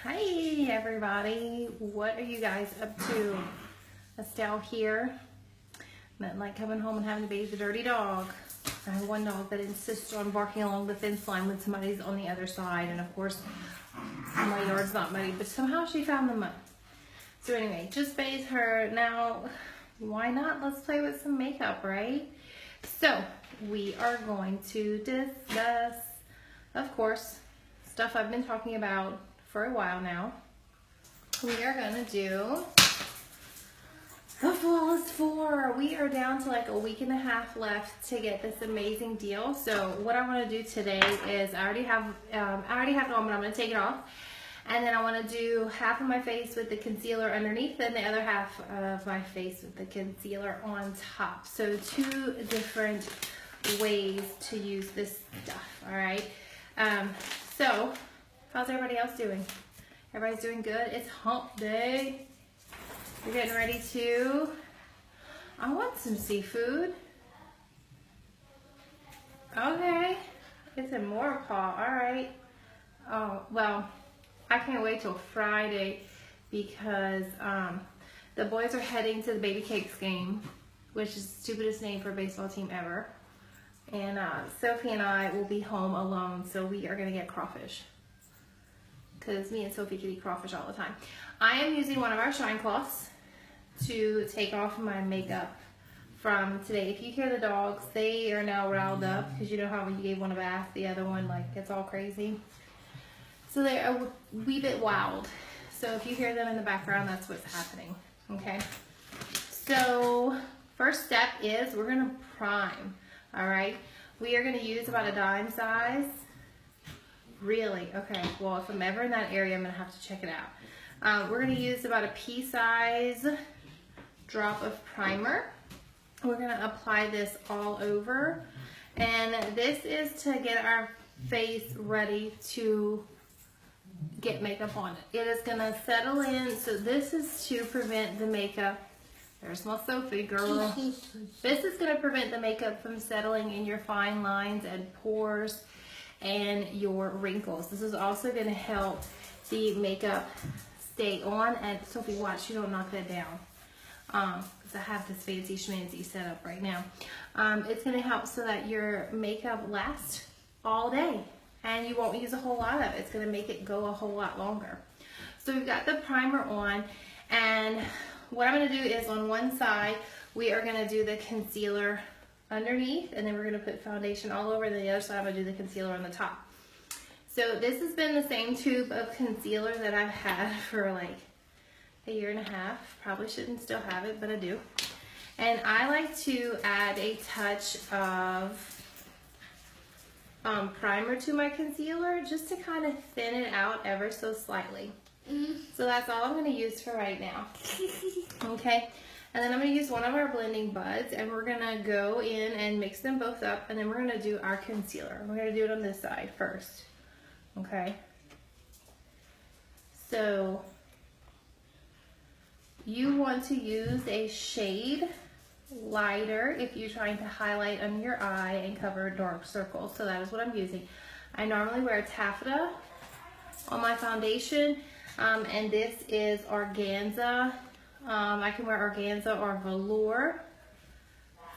Hi everybody, what are you guys up to? Estelle here. Nothing like coming home and having to bathe the dirty dog. I have one dog that insists on barking along the fence line when somebody's on the other side, and of course my yard's not muddy, but somehow she found the mud. So anyway, just bathe her. Now, why not? Let's play with some makeup, right? So we are going to discuss, of course, stuff I've been talking about for a while now. We are gonna do the Flawless 4. We are down to like a week and a half left to get this amazing deal. So what I want to do today is I already have it on, but I'm going to take it off. And then I want to do half of my face with the concealer underneath and the other half of my face with the concealer on top. So two different ways to use this stuff, all right? So how's everybody else doing? Everybody's doing good? It's hump day. You're getting ready to... I want some seafood. Okay. It's a Maurepas. All right. Oh, well, I can't wait till Friday because the boys are heading to the Baby Cakes game, which is the stupidest name for a baseball team ever. And Sophie and I will be home alone, so we are going to get crawfish. Because me and Sophie can eat crawfish all the time. I am using one of our shine cloths to take off my makeup from today. If you hear the dogs, they are now riled up because you know how when you gave one a bath, the other one like gets all crazy. So they're a wee bit wild. So if you hear them in the background, that's what's happening. Okay. So first step is we're gonna prime. All right. We are gonna use about a dime size. Really? Okay, well, if I'm ever in that area, I'm going to have to check it out. We're going to use about a pea-size drop of primer. We're going to apply this all over. And this is to get our face ready to get makeup on it. It is going to settle in. So this is to prevent the makeup. There's my Sophie girl. This is going to prevent the makeup from settling in your fine lines and pores and your wrinkles. This is also going to help the makeup stay on. And Sophie, watch, you don't knock that down. Because I have this fancy schmancy set up right now. It's going to help so that your makeup lasts all day. And you won't use a whole lot of it. It's going to make it go a whole lot longer. So we've got the primer on. And what I'm going to do is on one side, we are going to do the concealer underneath, and then we're going to put foundation all over. The other side I'm going to do the concealer on the top. So this has been the same tube of concealer that I've had for like a year and a half. Probably shouldn't still have it, but I do. And I like to add a touch of primer to my concealer just to kind of thin it out ever so slightly. So that's all I'm going to use for right now. Okay. And then I'm going to use one of our blending buds, and we're going to go in and mix them both up, and then we're going to do our concealer. We're going to do it on this side first. Okay. So you want to use a shade lighter if you're trying to highlight under your eye and cover dark circles. So that is what I'm using. I normally wear taffeta on my foundation, and this is organza. I can wear organza or velour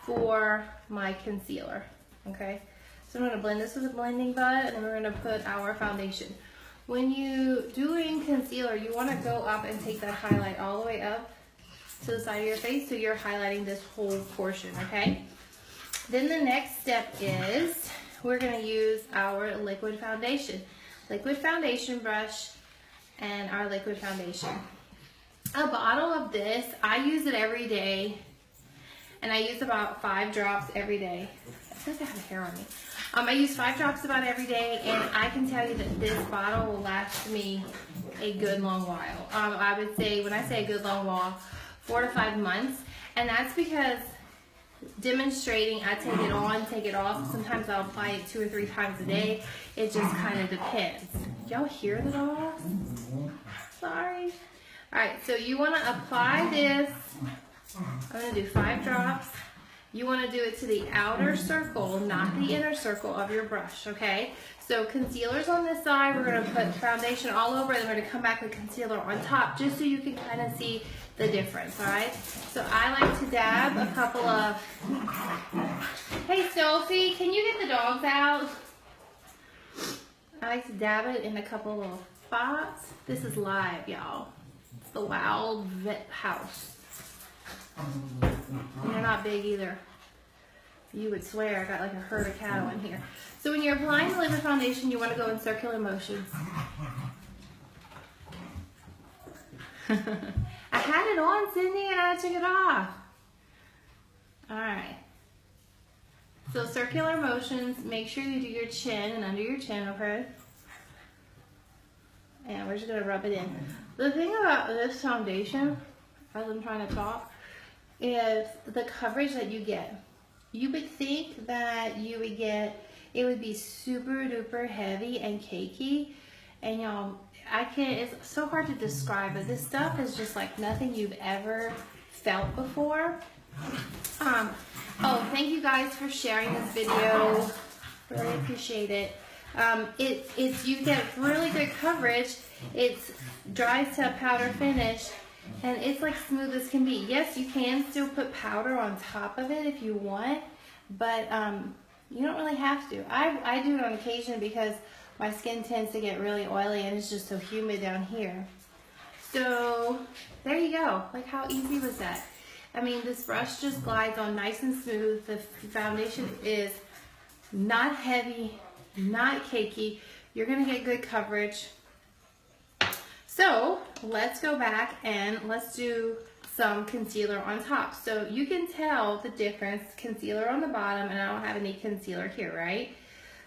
for my concealer, okay? So I'm going to blend this with a blending bud, and then we're going to put our foundation. When you doing concealer, you want to go up and take that highlight all the way up to the side of your face so you're highlighting this whole portion, okay? Then the next step is we're going to use our liquid foundation. Liquid foundation brush and our liquid foundation. A bottle of this, I use it every day, and I use about 5 drops every day. I think I have hair on me. I use 5 drops about every day, and I can tell you that this bottle will last me a good long while. I would say, when I say a good long while, 4 to 5 months, and that's because demonstrating, I take it on, take it off. Sometimes I'll apply it 2 or 3 times a day. It just kind of depends. Y'all hear the dogs? Sorry. All right, so you want to apply this. I'm going to do 5 drops, You want to do it to the outer circle, not the inner circle of your brush, okay? So concealer's on this side, we're going to put foundation all over, and we're going to come back with concealer on top, just so you can kind of see the difference, all right? So I like to dab a couple of... Hey, Sophie, can you get the dogs out? I like to dab it in a couple little spots. This is live, y'all. It's the Wild Vet House. And they're not big either. You would swear I got like a herd of cattle in here. So when you're applying the liquid foundation, you want to go in circular motions. I had it on, Cindy, and I took it off. Alright. So circular motions, make sure you do your chin and under your chin, okay? And we're just going to rub it in. The thing about this foundation, as I'm trying to talk, is the coverage that you get. You would think that you would get, it would be super duper heavy and cakey, and y'all, it's so hard to describe, but this stuff is just like nothing you've ever felt before. Oh, thank you guys for sharing this video. Really appreciate it. You get really good coverage. It's dries to a powder finish, and it's like smooth as can be. Yes, you can still put powder on top of it if you want, but you don't really have to. I do it on occasion because my skin tends to get really oily and it's just so humid down here. So there you go. Like, how easy was that? I mean, this brush just glides on nice and smooth. The foundation is not heavy, not cakey. You're gonna get good coverage. So let's go back and let's do some concealer on top. So you can tell the difference, concealer on the bottom, and I don't have any concealer here, right?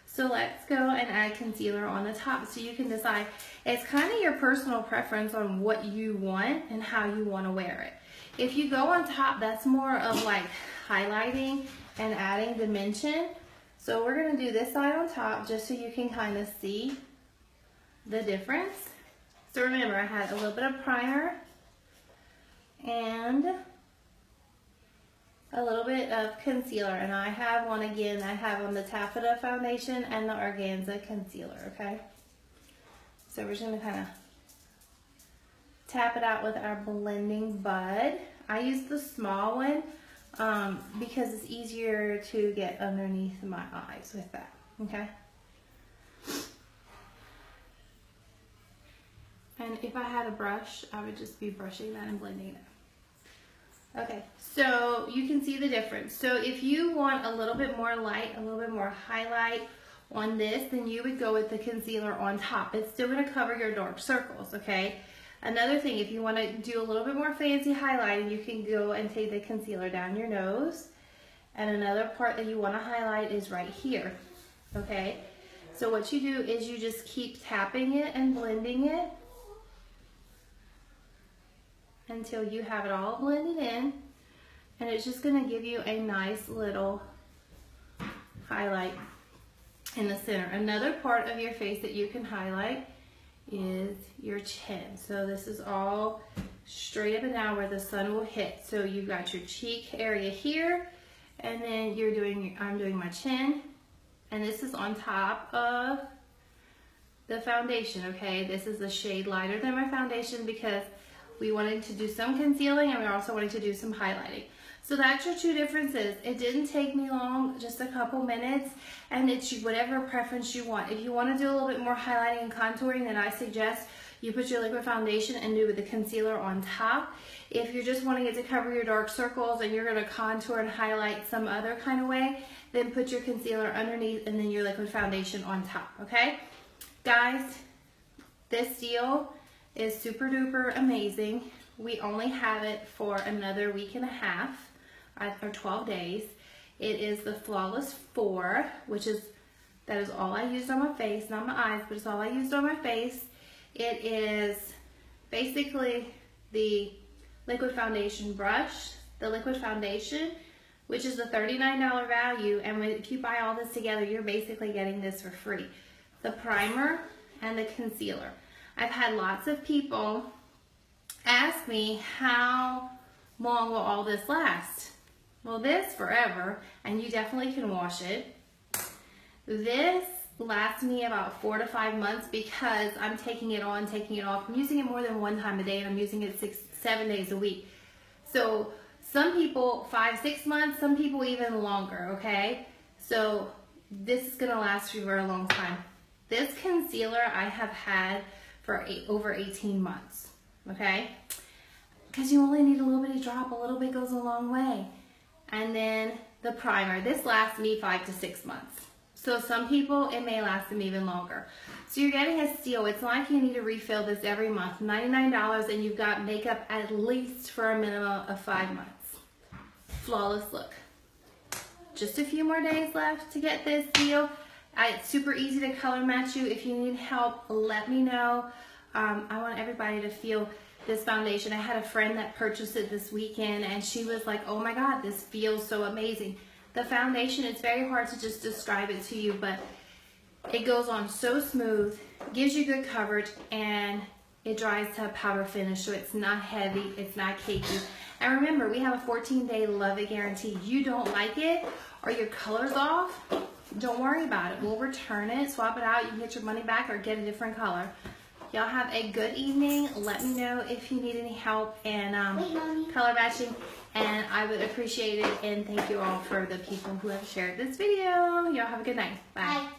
So let's go and add concealer on the top so you can decide. It's kind of your personal preference on what you want and how you want to wear it. If you go on top, that's more of like highlighting and adding dimension. So we're going to do this side on top just so you can kind of see the difference. So remember, I had a little bit of primer and a little bit of concealer, and I have one again. I have on the Taffeta foundation and the Organza concealer, okay? So we're just going to kind of tap it out with our blending bud. I use the small one because it's easier to get underneath my eyes with that, okay? And if I had a brush, I would just be brushing that and blending it. Okay, so you can see the difference. So if you want a little bit more light, a little bit more highlight on this, then you would go with the concealer on top. It's still going to cover your dark circles, okay? Another thing, if you want to do a little bit more fancy highlighting, you can go and take the concealer down your nose. And another part that you want to highlight is right here, okay? So what you do is you just keep tapping it and blending it until you have it all blended in, and it's just going to give you a nice little highlight in the center. Another part of your face that you can highlight is your chin. So this is all straight up and down where the sun will hit. So you've got your cheek area here, and then I'm doing my chin, and this is on top of the foundation, okay? This is a shade lighter than my foundation because we wanted to do some concealing and we also wanted to do some highlighting. So that's your two differences. It didn't take me long, just a couple minutes, and it's whatever preference you want. If you want to do a little bit more highlighting and contouring, then I suggest you put your liquid foundation and do with the concealer on top. If you're just wanting it to cover your dark circles and you're going to contour and highlight some other kind of way, then put your concealer underneath and then your liquid foundation on top, okay? Guys, this deal is super duper amazing. We only have it for another week and a half, or 12 days. It is the Flawless 4, that is all I used on my face, not my eyes, but it's all I used on my face. It is basically the liquid foundation brush, the liquid foundation, which is the $39 value, and if you buy all this together, you're basically getting this for free. The primer and the concealer. I've had lots of people ask me, how long will all this last? Well, this forever, and you definitely can wash it. This lasts me about 4 to 5 months because I'm taking it on, taking it off. I'm using it more than one time a day, and I'm using it 6-7 days a week. So some people 5-6 months, some people even longer, okay? So this is gonna last you for a long time. This concealer I have had for over 18 months, okay? Because you only need a little bitty drop, a little bit goes a long way. And then the primer, this lasts me 5 to 6 months. So some people, it may last them even longer. So you're getting a steal. It's not like you need to refill this every month. $99 and you've got makeup at least for a minimum of 5 months. Flawless look. Just a few more days left to get this deal. It's super easy to color match you. If you need help, let me know. I want everybody to feel this foundation. I had a friend that purchased it this weekend and she was like, oh my God, this feels so amazing. The foundation, it's very hard to just describe it to you, but it goes on so smooth, gives you good coverage, and it dries to a powder finish, so it's not heavy, it's not cakey. And remember, we have a 14-day love it guarantee. You don't like it or your color's off, don't worry about it. We'll return it, swap it out, you can get your money back or get a different color. Y'all have a good evening. Let me know if you need any help in color matching, and I would appreciate it. And thank you all for the people who have shared this video. Y'all have a good night. Bye.